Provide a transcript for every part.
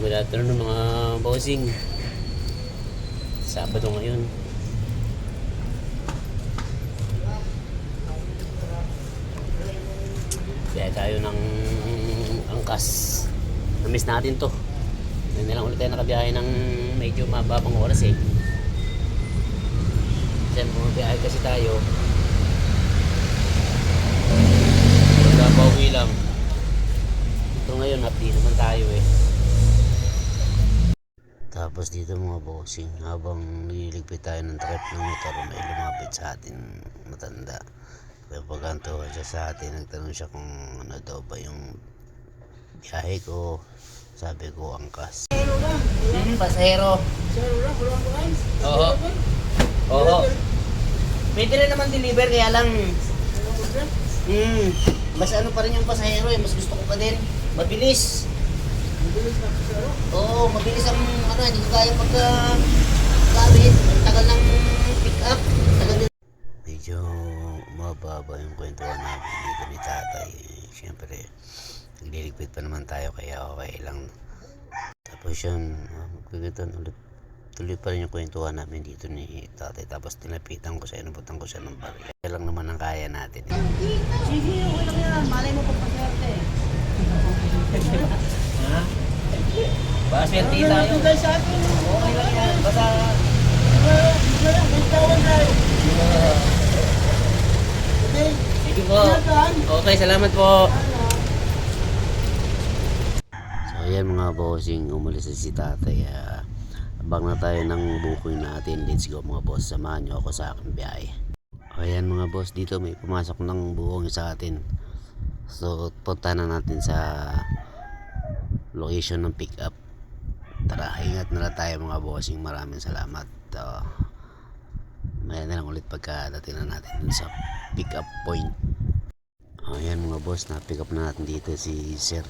Good afternoon mga bossing. Sabado ngayon. Kaya tayo ng angkas. Namiss natin to. Hindi lang ulit tayo nakabiyahe ng medyo mababang oras eh. Diyan bumabiyahe kasi tayo. Pauwi lang. Ito ngayon update naman tayo eh. Tapos dito mga bossing, habang nililigpit tayo ng trip ng motor, may lumapit sa atin matanda. Kaya pagkantuhan siya sa atin, nagtanong siya kung ano daw ba yung biyahe ko. Sabi ko angkas. Pasahero. Oo. Oo. Pwede rin naman deliver kaya lang mas ano pa rin yung pasahero eh, mas gusto ko pa din. Mabilis. Mabilis na pasahero? Oo, mabilis ang ano, hindi ko kaya pagka-gamit. Ang tagal ng pick up. Medyo mababa yung kwentuhan namin dito ni tatay. Siyempre, nagliligpit pa naman tayo kaya okay lang. Tapos yun, magpipituan ulit. Tuloy pa rin yung kwentuhan namin dito ni tatay. Tapos tinapitan ko siya, inubutan ko siya ng baril. Kaya lang naman ang kaya natin. Sige, okay lang yan. Malay mo kung paswerte. Ha? Paswerte tayo. Okay lang yan. Basta... Sige po. Okay, salamat po. So ayan mga bossing, umalis na si tatay. Abang na tayo ng booking natin. Let's go mga boss, samahan nyo ako sa aking biyahe. Ayan mga boss, dito may pumasok ng buong sa atin. So punta na natin sa location ng pick up. Tara, ingat na lang tayo mga bossing. Maraming salamat. Maya na lang ulit pagkadating na natin dun sa pick up point. Ayan mga boss, na pick up na natin dito si Sir.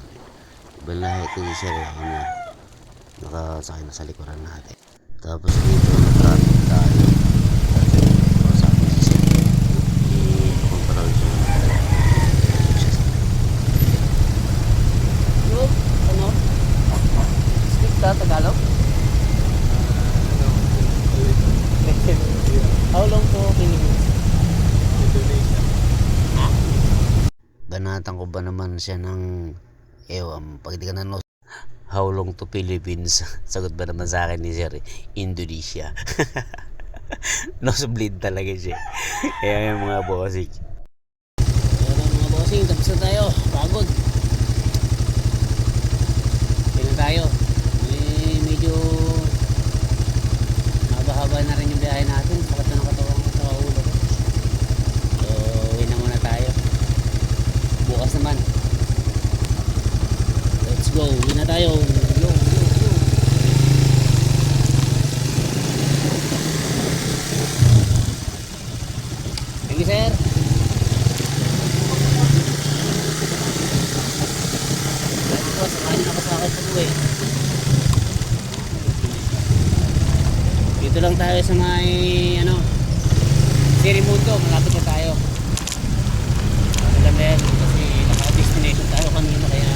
Ibang lahat ito si Sir eh. Nakasakay na sa likuran natin. Tapos dito na-traffic tayo. Sabi si Sir, i-control siya. Hello? Ano? Speak ka Tagalog? How long po Philippines? Indonesia. Ha? Banatan ko ba naman siya ng pag di ka na how long to Philippines? Sagot ba naman sa akin ni Sir, Indonesia. Nosebleed talaga siya. Kaya yung mga bossing. Ayan mga bossing, tapos na tayo. Pagod. Kaya tayo. Medyo haba-haba na rin yung biyahe natin. Sakat na ng katawan ko sa ulo. So, uwi na muna tayo. Bukas naman. Let's go. Uwi na tayo. Yo. Thank you, sir. Let's go. Samahin ako sa akin pag-uwi. Dito lang tayo sa may Sirimundo. Malapit na tayo. Kasi naka-destination tayo kanina kaya